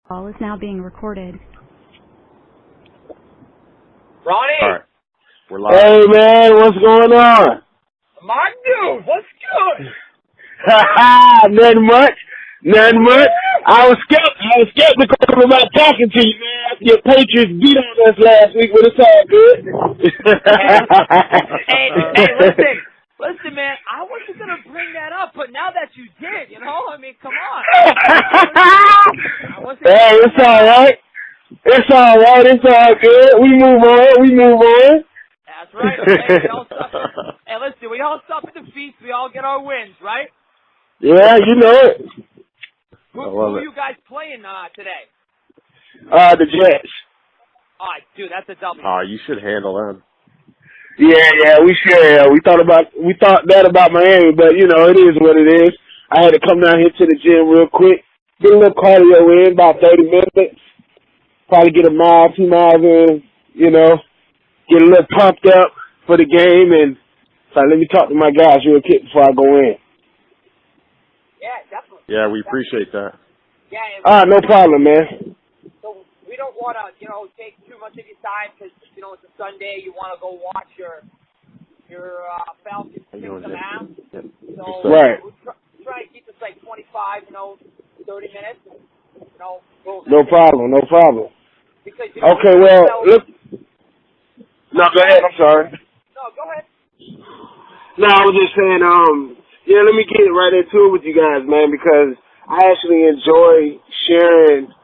Call is now being recorded. Ronnie! All right. We're live. Hey, man, what's going on? My dude, what's good? Nothing much. Nothing much. I was skeptical about talking to you, man, after your Patriots beat on us last week, but it's all good. hey, listen, man, I wasn't going to bring that up, but now that you did, you know, I mean, come on. Hey, it's all right. It's all right. It's all good. We move on. That's right. Okay? Hey, listen, we all suffer defeats. We all get our wins, right? Yeah, you know it. Who are you guys playing today? The Jets. All right, dude, that's a W. You should handle them. Yeah, we should. We thought that about Miami, but you know, it is what it is. I had to come down here to the gym real quick, get a little cardio in, about 30 minutes. Probably get a mile, 2 miles in, you know, get a little pumped up for the game, and so let me talk to my guys real quick before I go in. Yeah, definitely. Yeah, we appreciate that. Yeah. No problem, man. So we don't want to, take too much of your time because, it's a Sunday. You want to go watch your Falcons take some ass. So right. we're trying to keep this like 25, 30 minutes. No problem. Because, okay, well, look. No, go ahead. I'm sorry. No, go ahead. No, I was just saying, let me get right into it with you guys, man, because I actually enjoy sharing,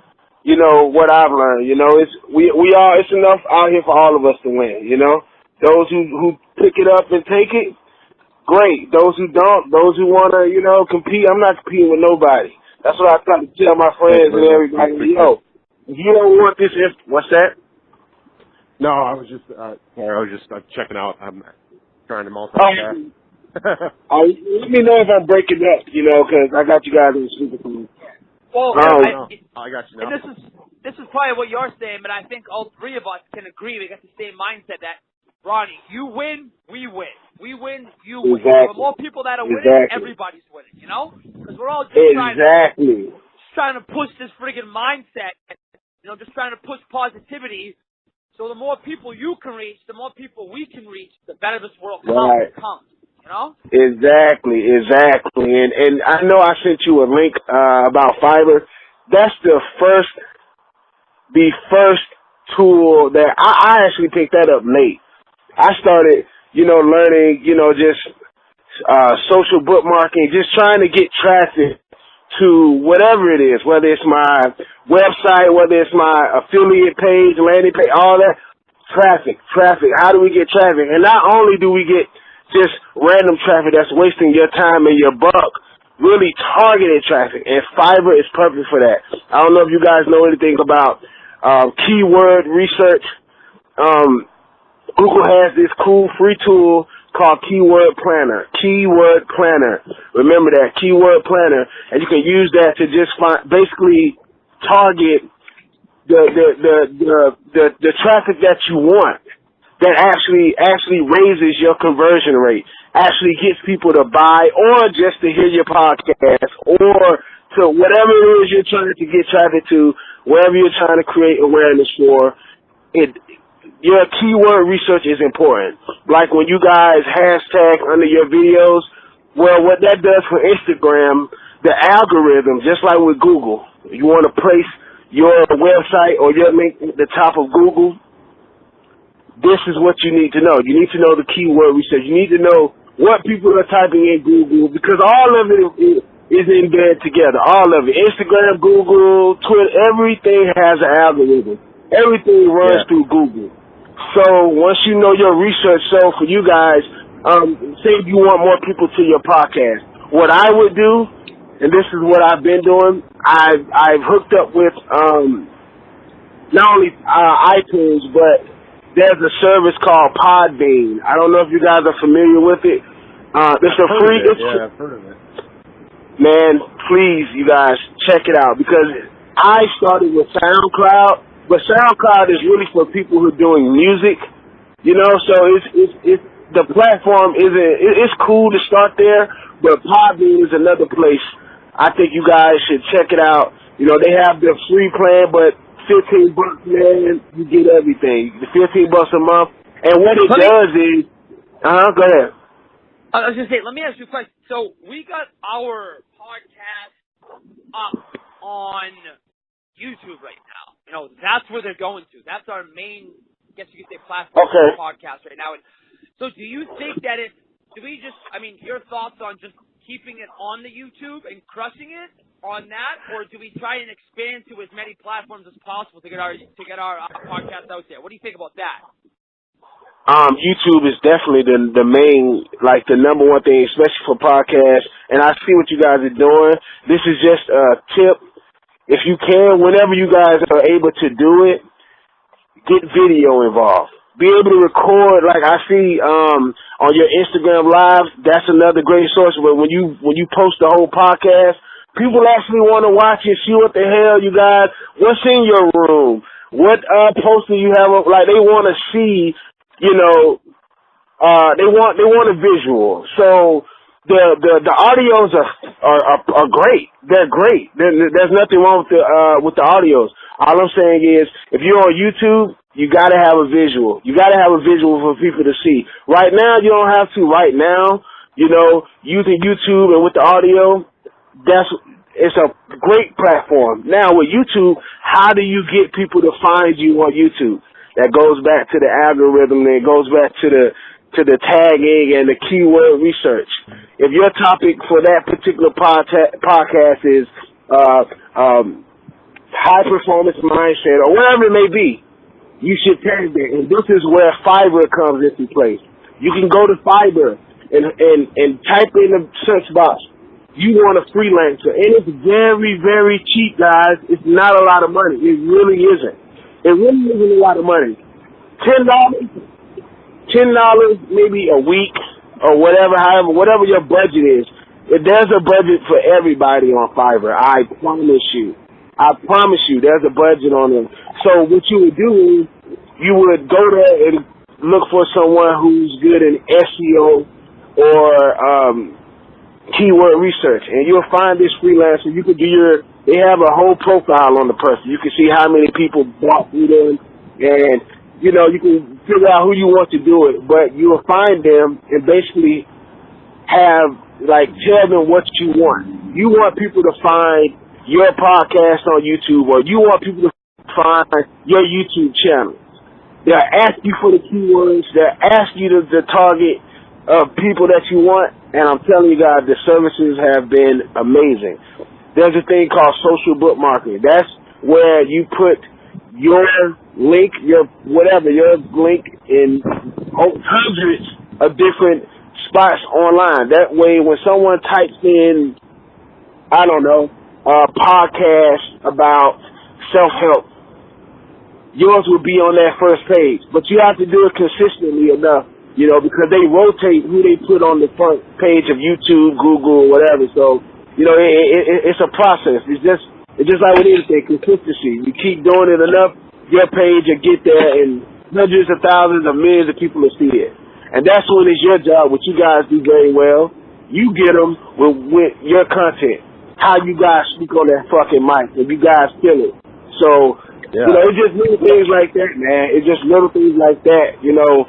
what I've learned. It's enough out here for all of us to win, Those who pick it up and take it, great. Those who don't, those who want to, compete, I'm not competing with nobody. That's what I try to tell my friends and everybody. If you don't want this, what's that? No, I was just checking out. I'm trying to multitask. Let me know if I'm breaking up, because I got you guys in the speakerphone. Well, I got you now. And this is probably what you're saying, but I think all three of us can agree. We got the same mindset that, Ronnie, you win, we win. We win, you win. Exactly. The more people that are winning, everybody's winning, Because we're all just trying to push this friggin' mindset, just trying to push positivity. So the more people you can reach, the more people we can reach, the better this world becomes, Exactly. And I know I sent you a link about Fiverr. That's the first tool that I actually picked that up late. I started, learning, just social bookmarking, just trying to get traffic to whatever it is, whether it's my website, whether it's my affiliate page, landing page, all that. Traffic. How do we get traffic? And not only do we get just random traffic that's wasting your time and your buck, really targeted traffic. And Fiverr is perfect for that. I don't know if you guys know anything about keyword research. Google has this cool free tool called Keyword Planner. Remember that, Keyword Planner. And you can use that to just basically target the traffic that you want, that actually raises your conversion rate, actually gets people to buy or just to hear your podcast or to whatever it is you're trying to get traffic to, wherever you're trying to create awareness for. Your keyword research is important. Like when you guys hashtag under your videos, well, what that does for Instagram, the algorithm, just like with Google, you want to place your website or your link at the top of Google, this is what you need to know. You need to know the keyword research. You need to know what people are typing in Google, because all of it is in bed together. All of it. Instagram, Google, Twitter, everything has an algorithm. Everything runs through Google. So once you know your research, so for you guys, say if you want more people to your podcast, what I would do, and this is what I've been doing, I've hooked up with not only iTunes, but there's a service called Podbean. I don't know if you guys are familiar with it. It's a free. Yeah, I've heard of it. Man, please, you guys, check it out, because I started with SoundCloud. But SoundCloud is really for people who are doing music, so it's the platform it's cool to start there, but Podbean is another place I think you guys should check it out, You know, they have the free plan, but $15, man, you get everything. The $15 a month. And what it does is, go ahead. I was going to say, let me ask you a question. So we got our podcast up on YouTube right now. You know, that's where they're going to. That's our main, I guess you could say, platform for podcast right now. And so do you think that your thoughts on just keeping it on the YouTube and crushing it on that, or do we try and expand to as many platforms as possible to get our podcast out there? What do you think about that? YouTube is definitely the main, like the number one thing, especially for podcasts. And I see what you guys are doing. This is just a tip. If you can, whenever you guys are able to do it, get video involved. Be able to record, like I see on your Instagram Live. That's another great source. But when you post the whole podcast, people actually want to watch it, see what the hell you guys, what's in your room, what poster you have up. Like they want to see. You know, they want a visual. So the audios are great. They're great. There's nothing wrong with the audios. All I'm saying is, if you're on YouTube, you gotta have a visual. You gotta have a visual for people to see. Right now, you don't have to. Right now, you know, using YouTube and with the audio, it's a great platform. Now with YouTube, how do you get people to find you on YouTube? That goes back to the algorithm, and it goes back to the tagging and the keyword research. If your topic for that particular podcast is high performance mindset or whatever it may be, you should tag that. And this is where Fiverr comes into play. You can go to Fiverr and type in the search box, you want a freelancer, and it's very, very cheap, guys. It's not a lot of money. It really isn't. It really isn't a lot of money. $10 maybe a week or whatever your budget is. If there's a budget for everybody on Fiverr, I promise you, there's a budget on them. So what you would do is you would go there and look for someone who's good in SEO or keyword research, and you'll find this freelancer. You could do they have a whole profile on the person. You can see how many people bought through them, and, you know, you can figure out who you want to do it, but you'll find them and basically tell them what you want. You want people to find your podcast on YouTube, or you want people to find your YouTube channel. They'll ask you for the keywords. They'll ask you to target people that you want, and I'm telling you guys, the services have been amazing. There's a thing called social bookmarking. That's where you put your link, your link in hundreds of different spots online. That way, when someone types in, I don't know, a podcast about self-help, yours will be on that first page. But you have to do it consistently enough, you know, because they rotate who they put on the front page of YouTube, Google, whatever. So, you know, it's a process. It's just like with anything, consistency. You keep doing it enough, your page will get there, and hundreds of thousands of millions of people will see it. And that's when it's your job, what you guys do very well. You get them with your content, how you guys speak on that fucking mic, and you guys kill it. So, you know, it's just little things like that, man. It's just little things like that, you know.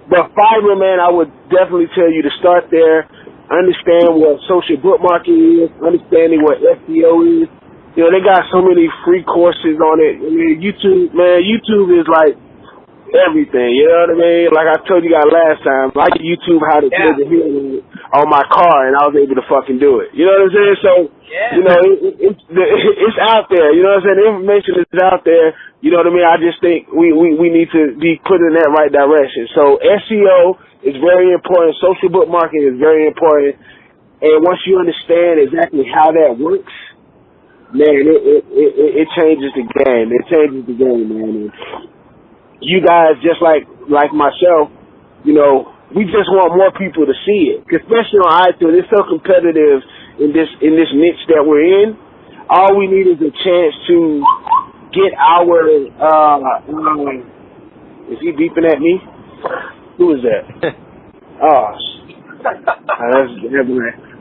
But Fiverr, man, I would definitely tell you to start there. Understand what social bookmarking is, understanding what SEO is. You know, they got so many free courses on it. I mean, YouTube is like everything, you know what I mean? Like I told you guys last time, I did YouTube how to play the hearing on my car, and I was able to fucking do it. You know what I'm saying? So, you know, it's out there. You know what I'm saying? The information is out there. You know what I mean? I just think we need to be put in that right direction. So SEO is very important. Social bookmarking is very important. And once you understand exactly how that works, man, it changes the game. It changes the game, man. And you guys, just like myself, you know, we just want more people to see it. Especially on iTunes, it's so competitive in this niche that we're in. All we need is a chance to get our. Is he beeping at me? Who is that? Oh, that's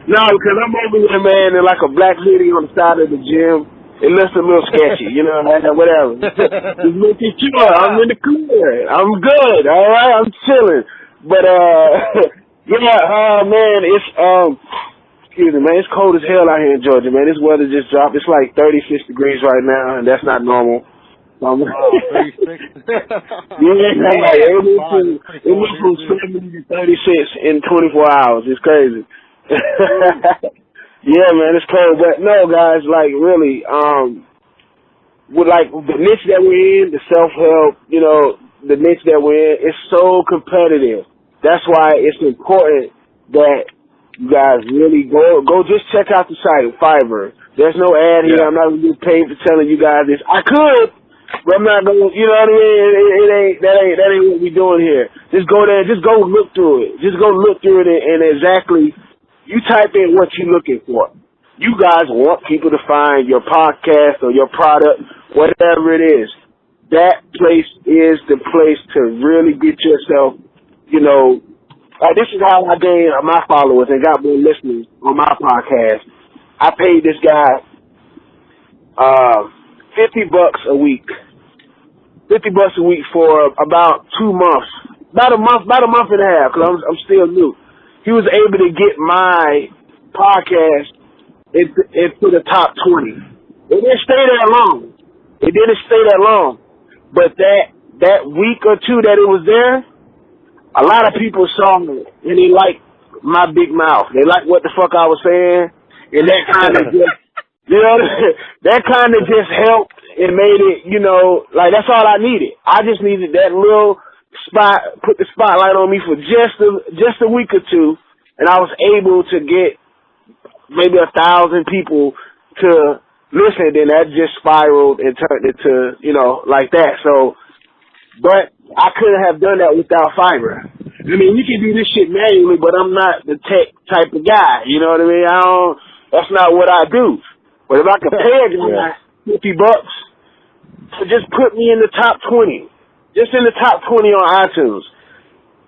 No, because I'm over here, man, in like a black hoodie on the side of the gym. It looks a little sketchy, you know, whatever. Just making sure I'm in the clear. I'm good, all right? I'm chilling. But, yeah, man, it's, excuse me, man, it's cold as hell out here in Georgia, man. This weather just dropped. It's like 36 degrees right now, and that's not normal. 36. Yeah, like, it went from 70 to 36 in 24 hours. It's crazy. Yeah, man, it's cold. But no, guys, like really, with like the niche that we're in, the self-help, you know, the niche that we're in, it's so competitive. That's why it's important that you guys really go just check out the site, Fiverr. There's no ad here. I'm not going to get paid for telling you guys this. I could, but I'm not going to, you know what I mean? That ain't what we're doing here. Just go there, just go look through it. Just go look through it and exactly, you type in what you're looking for. You guys want people to find your podcast or your product, whatever it is. That place is the place to really get yourself, you know, this is how I gained my followers and got more listeners on my podcast. I paid this guy $50 a week. $50 a week for about 2 months. About a month and a half, because I'm still new. He was able to get my podcast into the top 20. It didn't stay that long. But that week or two that it was there, a lot of people saw me, and they liked my big mouth. They liked what the fuck I was saying, and that kind of just, you know, that kind of just helped and made it, you know, like that's all I needed. I just needed that little spot, put the spotlight on me for just a week or two, and I was able to get maybe 1,000 people to listen. Then that just spiraled and turned into, you know, like that. So, but I couldn't have done that without Fiverr. I mean, you can do this shit manually, but I'm not the tech type of guy. You know what I mean? That's not what I do. But if I could pay a guy $50 to just put me in the top 20, just in the top 20 on iTunes,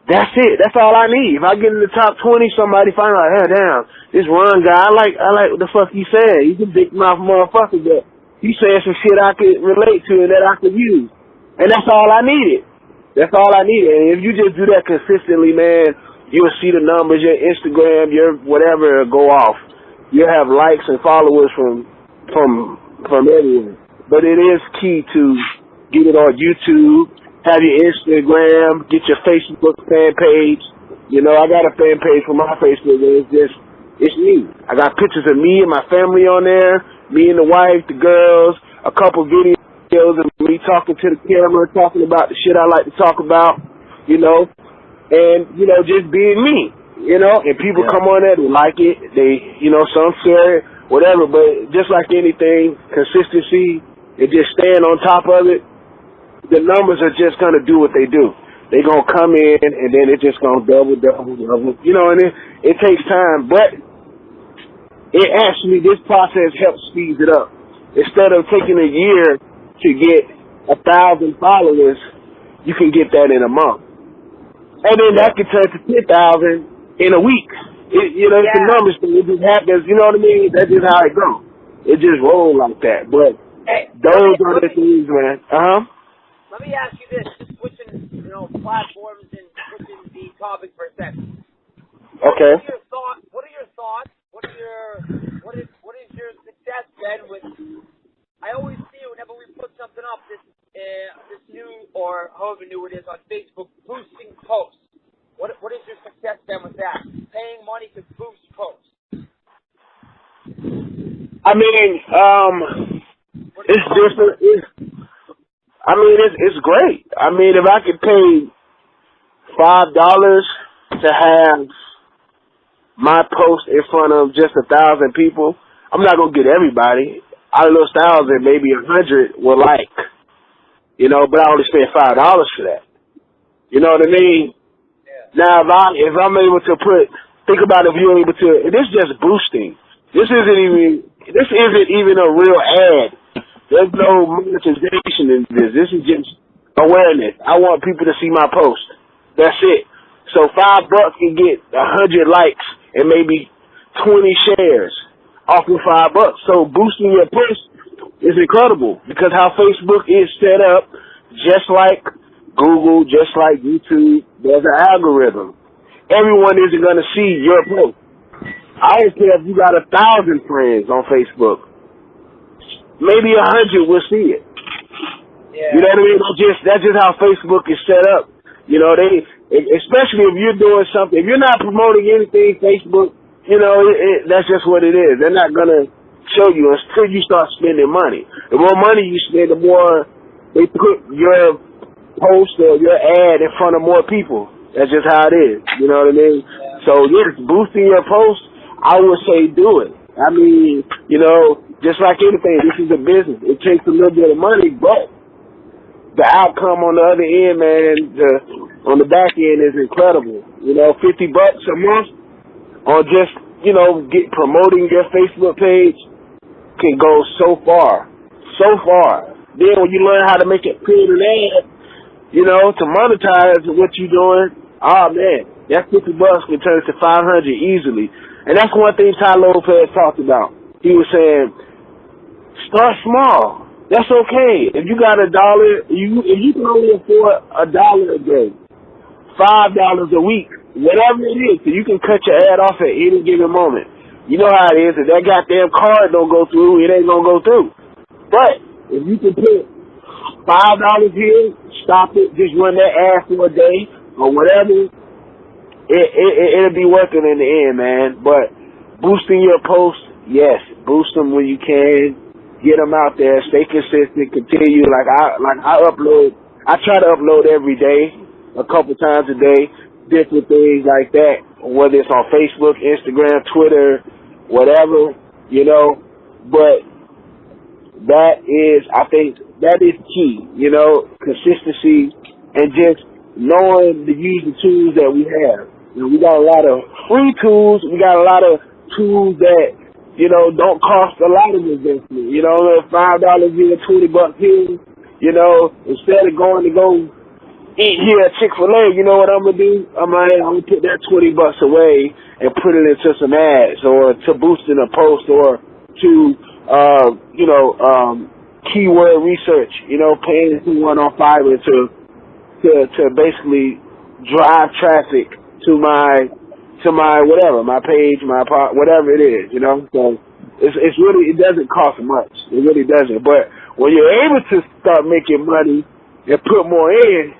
that's it. That's all I need. If I get in the top 20, somebody find out, hey, damn, this Ron guy, I like what the fuck he said. He's a big mouth motherfucker, but he said some shit I could relate to and that I could use. And that's all I needed. That's all I needed. And if you just do that consistently, man, you'll see the numbers, your Instagram, your whatever go off. You'll have likes and followers from everywhere. But it is key to get it on YouTube, have your Instagram, get your Facebook fan page. You know, I got a fan page for my Facebook where it's me. I got pictures of me and my family on there, me and the wife, the girls, a couple videos of me talking to the camera, talking about the shit I like to talk about, you know, and, you know, just being me, you know, and people come on there, they like it, they, you know, some share it, whatever, but just like anything, consistency, and just staying on top of it, the numbers are just going to do what they do. They're going to come in, and then it's just going to double, you know, and it takes time, but it actually, this process helps speed it up. Instead of taking a year to get 1,000 followers, you can get that in a month. And then that can turn to 10,000 in a week. You know, it's the numbers thing. It just happens, you know what I mean? That's just how it goes. It just rolls like that. But those are the things, man. Let me ask you this, just switching, you know, platforms and switching the topic for a second. Okay. What are your thoughts? What is your success been with? I always see whenever we put something up, this new or however new it is on Facebook, boosting posts. What is your success been with that? Paying money to boost posts. I mean, it's different. It's great. I mean, if I could pay $5 to have my post in front of just 1,000 people, I'm not gonna get everybody. Out of those 1,000, maybe 100 will like, you know. But I only spent $5 for that. You know what I mean? Yeah. Now, if I'm able to think about if you're able to. This is just boosting. This isn't even a real ad. There's no monetization in this. This is just awareness. I want people to see my post. That's it. So $5 can get 100 likes and maybe 20 shares off of $5. So boosting your post is incredible because how Facebook is set up, just like Google, just like YouTube, there's an algorithm. Everyone isn't going to see your post. I don't care if you got 1,000 friends on Facebook. Maybe 100 will see it. Yeah. You know what I mean? That's just how Facebook is set up. You know, especially if you're doing something, if you're not promoting anything, Facebook, you know, that's just what it is. They're not going to show you until you start spending money. The more money you spend, the more they put your post or your ad in front of more people. That's just how it is. You know what I mean? Yeah. So, yes, boosting your post, I would say do it. I mean, you know, just like anything, this is a business. It takes a little bit of money, but the outcome on the other end, man, on the back end is incredible. You know, $50 a month on just, you know, promoting your Facebook page can go so far. So far. Then when you learn how to make it print an ad, you know, to monetize what you're doing, oh man, that $50 can turn to $500 easily. And that's one thing Ty Lopez talked about. He was saying, start small. That's okay. If you got $1, if you can only afford $1 a day, $5 a week, whatever it is, so you can cut your ad off at any given moment. You know how it is. If that goddamn card don't go through, it ain't gonna go through. But if you can put $5 here, stop it, just run that ad for a day or whatever, it'll be worth it in the end, man. But boosting your posts, yes, boost them when you can. Get them out there. Stay consistent. Continue. I upload. I try to upload every day, a couple times a day, different things like that. Whether it's on Facebook, Instagram, Twitter, whatever, you know. But that is, I think, that is key. You know, consistency and just knowing to use the tools that we have. You know, we got a lot of free tools. We got a lot of tools that, you know, don't cost a lot of investment. You know, $5 here, $20 here. You know, instead of going to go eat here at Chick-fil-A, you know what I'm gonna do? I'm gonna put that $20 away and put it into some ads or to boosting a post or to keyword research. You know, paying someone on Fiverr to basically drive traffic to my whatever, my page, whatever it is, you know. So it's really, it doesn't cost much. It really doesn't. But when you're able to start making money and put more in,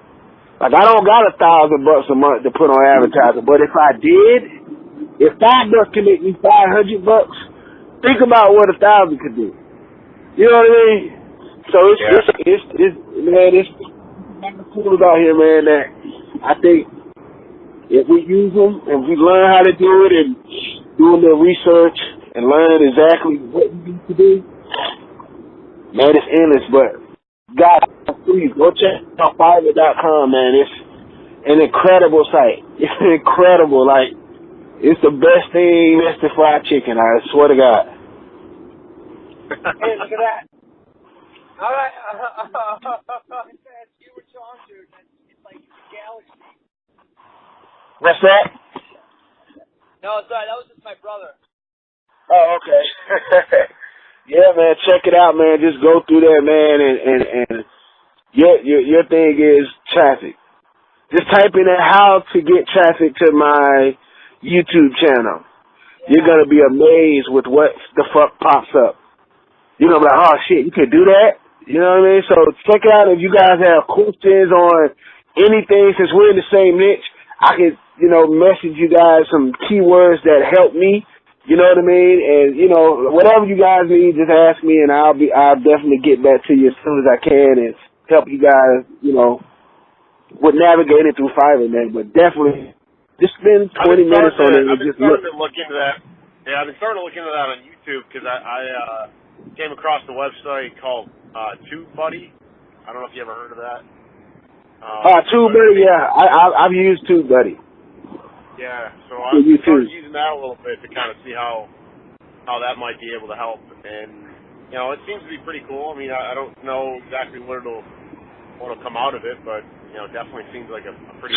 like I don't got $1,000 a month to put on advertising, but if I did, if $5 can make me $500, think about what 1,000 could do. You know what I mean? So it's tools out here, man, that I think if we use them and we learn how to do it and doing the research and learn exactly what we need to do, man, it's endless. But God, please go check out Fiverr.com, man. It's an incredible site. It's incredible. Like, it's the best thing next to fried chicken. I swear to God. Hey, look at that. All right. You were talking to. It's like galaxy. What's that? No, sorry, that was just my brother. Oh, okay. Yeah, man, check it out, man. Just go through there, man, and your thing is traffic. Just type in how to get traffic to my YouTube channel. Yeah. You're gonna be amazed with what the fuck pops up. You're gonna be like, oh shit, you can do that? You know what I mean? So check it out if you guys have questions on anything, since we're in the same niche. I could, you know, message you guys some keywords that help me, you know what I mean? And, you know, whatever you guys need, just ask me and I'll definitely get back to you as soon as I can and help you guys, you know, with navigating through Fiverr, man. But definitely just spend 20 minutes on it and just look. I've been starting to look into that. Yeah, I've been starting to look into that on YouTube because I came across the website called TubeBuddy. I don't know if you ever heard of that. TubeBuddy, yeah. I've used TubeBuddy. Yeah, so I started using that a little bit to kind of see how that might be able to help. And, you know, it seems to be pretty cool. I mean, I don't know exactly what'll come out of it, but, you know, it definitely seems like a pretty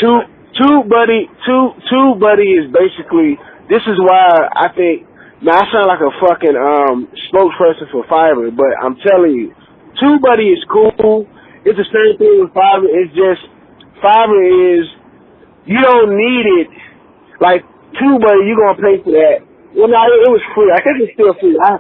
TubeBuddy is basically, this is why I think Now, I sound like a fucking spokesperson for Fiverr, but I'm telling you, TubeBuddy is cool. It's the same thing with Fiverr. It's just Fiverr is you don't need it. Like TubeBuddy, you're gonna pay for that. Well, no, it was free. I think it's still free. I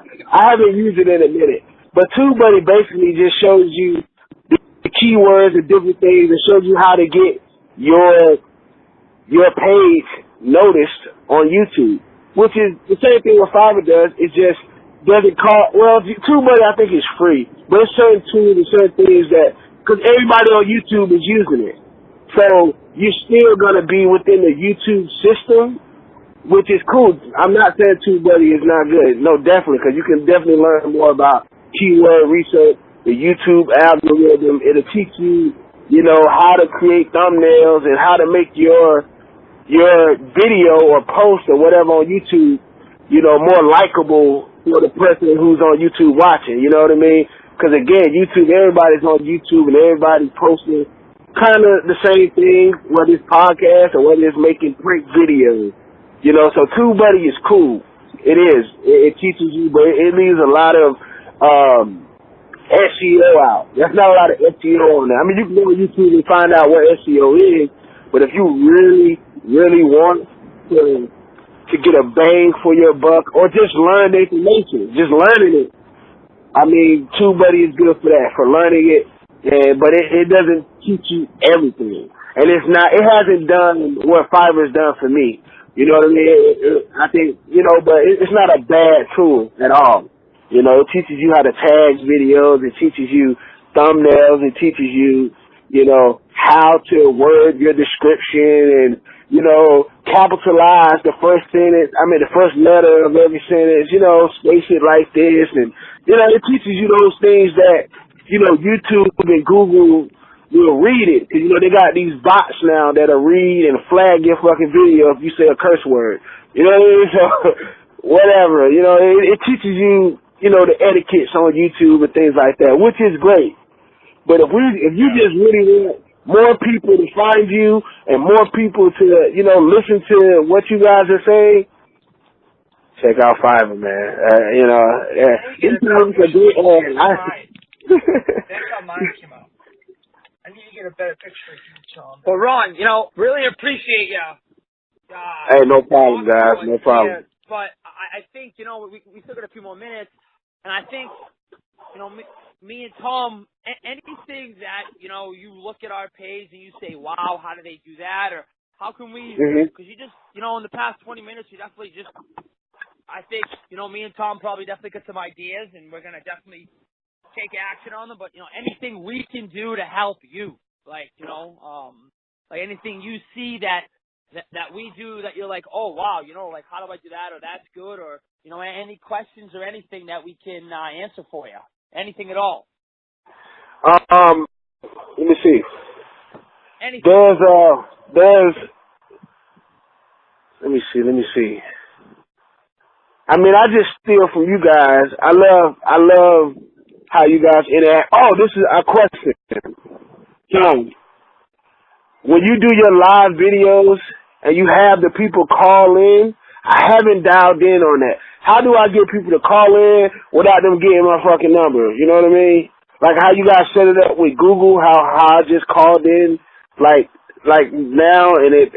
haven't used it in a minute, but TubeBuddy basically just shows you the keywords and different things. It shows you how to get your page noticed on YouTube, which is the same thing what Fiverr does. It just doesn't cost. Well, TubeBuddy I think is free, but it's certain tools and certain things that because everybody on YouTube is using it, so you're still gonna be within the YouTube system, which is cool. I'm not saying TubeBuddy is not good. No, definitely, because you can definitely learn more about keyword research, the YouTube algorithm. It'll teach you, how to create thumbnails and how to make your video or post or whatever on YouTube, more likable for the person who's on YouTube watching. You know what I mean? Because again, YouTube, everybody's on YouTube and everybody's posting kind of the same thing, whether it's podcasts or whether it's making great videos. So TubeBuddy is cool. It is. It teaches you, but it leaves a lot of SEO out. There's not a lot of SEO on there. I mean, you can go to YouTube and find out what SEO is, but if you really want to get a bang for your buck or just learn the information, just learning it, I mean, TubeBuddy is good for that, for learning it, but it doesn't teach you everything. And it hasn't done what Fiverr's done for me. You know what I mean? I think, but it's not a bad tool at all. It teaches you how to tag videos. It teaches you thumbnails. It teaches you, how to word your description and, capitalize the first sentence. I mean, the first letter of every sentence, space it like this. And, it teaches you those things that, YouTube and Google will read it. Cause, they got these bots now that'll read and flag your fucking video if you say a curse word. You know what I mean? So, whatever. It teaches you, the etiquettes on YouTube and things like that, which is great. But if you just really want more people to find you and more people to, listen to what you guys are saying, check out Fiverr, man. It's a great ad. That's how mine came out. I need to get a better picture of you, Tom. Well, Ron, really appreciate you. Hey, no problem, guys. No problem. But I think, we still got a few more minutes, and I think, me and Tom, anything that, you look at our page and you say, wow, how do they do that? Or how can we, because you just, in the past 20 minutes, you definitely just, I think, me and Tom probably definitely got some ideas, and we're going to definitely take action on them. But, anything we can do to help you, like, like anything you see that we do that you're like, oh, wow, like, how do I do that? Or that's good. Or, any questions or anything that we can answer for you. Anything at all. Let me see. Anything. There's, let me see. I mean, I just steal from you guys. I love how you guys interact. Oh, this is a question. John, when you do your live videos and you have the people call in, I haven't dialed in on that. How do I get people to call in without them getting my fucking number? You know what I mean? Like how you guys set it up with Google, how I just called in, like now, and it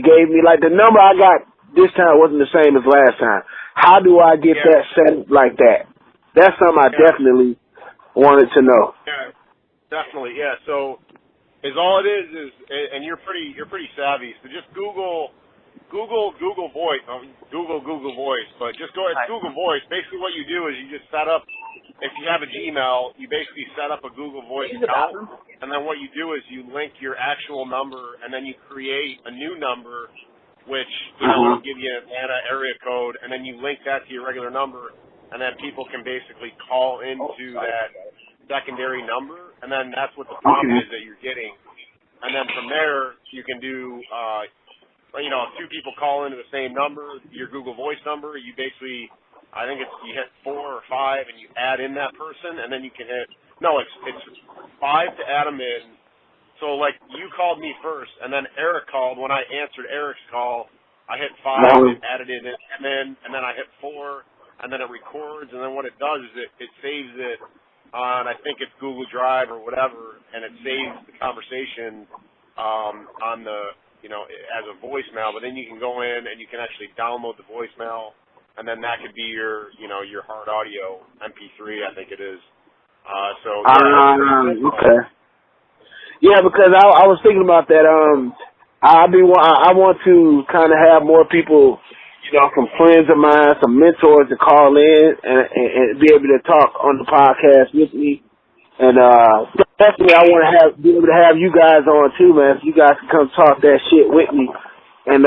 gave me like the number I got this time wasn't the same as last time. How do I get that set up like that? That's something I definitely wanted to know. Yeah, definitely. Yeah. So, all it is, and you're pretty savvy. So just Google Voice. Google Voice, but just go. It's Google Voice. Basically, what you do is you just set up. If you have a Gmail, you basically set up a Google Voice account, and then what you do is you link your actual number, and then you create a new number, which will give you an Atlanta area code, and then you link that to your regular number, and then people can basically call into that secondary number, and then that's what the prompt is that you're getting, and then from there you can do. If two people call into the same number, your Google Voice number, you basically, I think you hit 4 or 5 and you add in that person, and then you can hit, it's 5 to add them in. So like you called me first, and then Eric called. When I answered Eric's call, I hit 5, it added it in, and then I hit 4, and then it records, and then what it does is it saves it on, I think it's Google Drive or whatever, and it saves the conversation on the, as a voicemail, but then you can go in and you can actually download the voicemail, and then that could be your hard audio MP3, I think it is. Okay. Yeah, because I was thinking about that. I want to kind of have more people, some friends of mine, some mentors to call in and be able to talk on the podcast with me. And definitely I want to be able to have you guys on too, man. So you guys can come talk that shit with me. And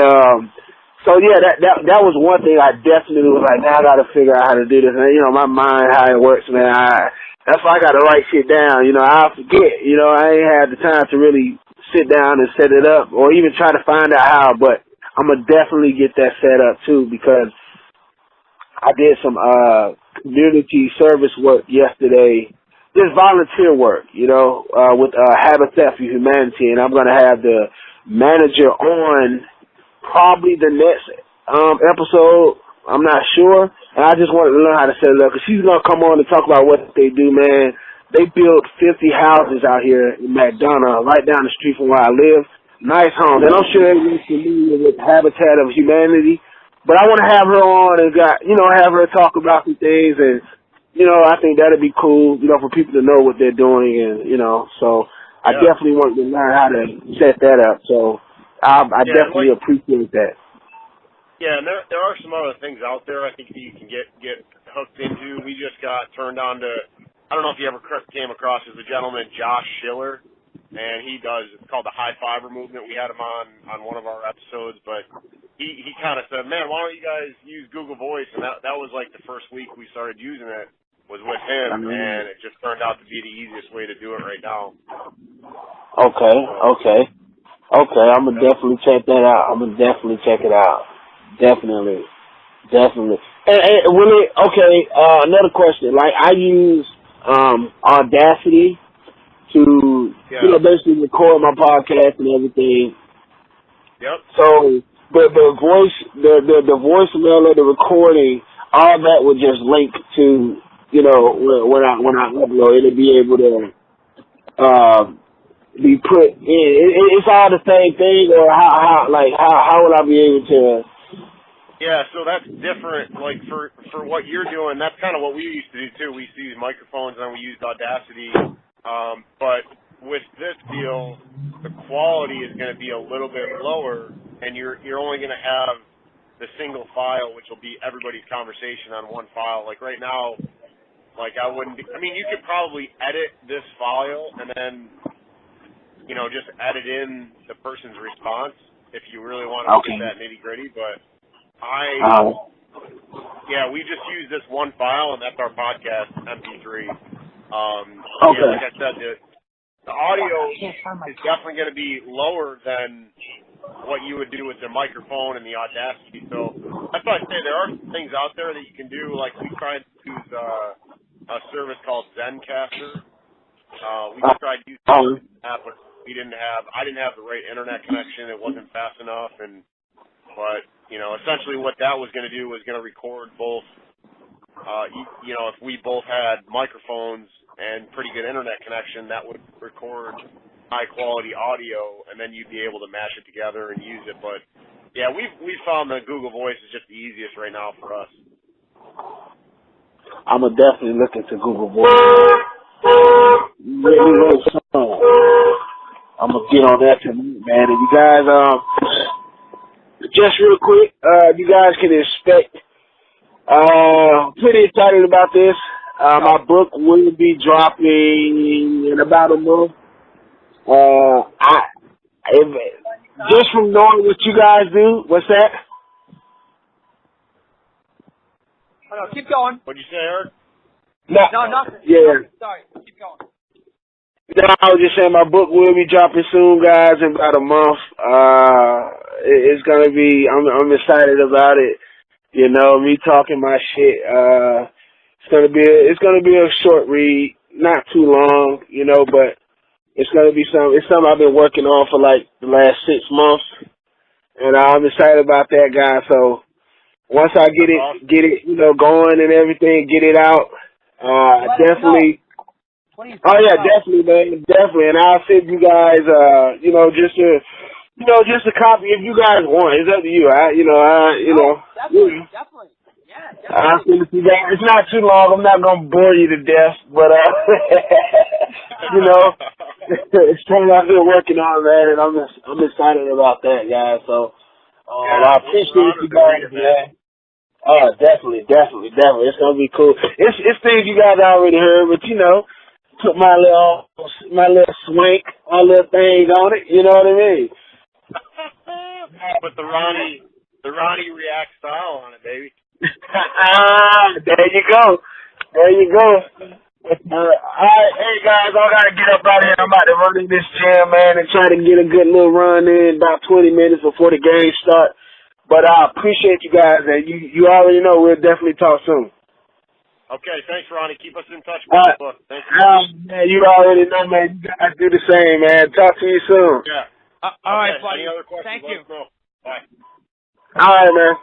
so yeah, that was one thing I definitely was like, now I got to figure out how to do this. And my mind, how it works, man. That's why I got to write shit down. I forget. I ain't had the time to really sit down and set it up or even try to find out how, but I'm going to definitely get that set up too, because I did some community service work yesterday, just volunteer work, with Habitat for Humanity, and I'm going to have the manager on probably the next episode. I'm not sure, and I just wanted to learn how to set it up, because she's going to come on and talk about what they do, man. They built 50 houses out here in McDonough, right down the street from where I live. Nice homes. And I'm sure everyone's familiar with Habitat of Humanity. But I want to have her on and have her talk about some things. And, I think that'd be cool, for people to know what they're doing. And, so I definitely want to learn how to set that up. So I definitely appreciate that. Yeah, and there are some other things out there I think that you can get hooked into. We just got turned on to, I don't know if you ever came across, there's a gentleman, Josh Schiller, and it's called the High Fiber Movement. We had him on one of our episodes, but he kind of said, man, why don't you guys use Google Voice? And that was like the first week we started using it was with him, and it just turned out to be the easiest way to do it right now. Okay. I'm going to definitely check that out. Definitely. And Willie, another question. Like, I use Audacity to basically record my podcast and everything. Yep. So the voicemail of the recording, all that would just link to when I upload, it'll be able to be put in. It's all the same thing, or how would I be able to? Yeah, so that's different. Like for what you're doing, that's kind of what we used to do too. We used to use microphones and we used Audacity. But with this deal, the quality is going to be a little bit lower, and you're only going to have the single file, which will be everybody's conversation on one file. Like right now, you could probably edit this file and then, just edit in the person's response if you really want to get that nitty gritty, but we just use this one file, and that's our podcast MP3. Like I said, the audio is definitely going to be lower than what you would do with the microphone and the Audacity. So that's why I say there are things out there that you can do. Like we tried to use a service called Zencaster. We tried using that, but I didn't have the right internet connection. It wasn't fast enough, but essentially what that was going to do was going to record both, if we both had microphones and pretty good internet connection, that would record high quality audio, and then you'd be able to mash it together and use it. But yeah, we've found that Google Voice is just the easiest right now for us. I'm gonna definitely look into Google Voice. I'm gonna get on that tonight, man. And you guys, just real quick, you guys can expect. Pretty excited about this. My book will be dropping in about a month. Just from knowing what you guys do, what's that? Oh, no, keep going. What'd you say, Eric? No, nothing. Yeah. Sorry, keep going. No, I was just saying my book will be dropping soon, guys, in about a month. It's gonna be. I'm excited about it. Me talking my shit. It's gonna be a short read, not too long, but it's gonna be something. It's something I've been working on for like the last 6 months, And I'm excited about that, guys. So once I get it, going and everything, get it out, definitely. Oh yeah, definitely, man, definitely. And I'll send you guys, just a copy if you guys want. It's up to you. Definitely. Yeah, definitely. I'll send it to you guys. It's not too long. I'm not gonna bore you to death, but it's something I've been working on, man, and I'm excited about that, guys. So I appreciate you guys, man. Oh, definitely. It's gonna be cool. It's things you guys already heard, but put my little swank, my little thing on it. You know what I mean? Put the Ronnie React style on it, baby. There you go. All right, hey guys, I gotta get up out of here. I'm about to run in this gym, man, and try to get a good little run in about 20 minutes before the game start. But I appreciate you guys, and you already know we'll definitely talk soon. Okay, thanks, Ronnie. Keep us in touch. Thank you. Man, you already know, man. You guys do the same, man. Talk to you soon. Yeah. All right, buddy. Any other questions? Thank you. Bye. All right, man.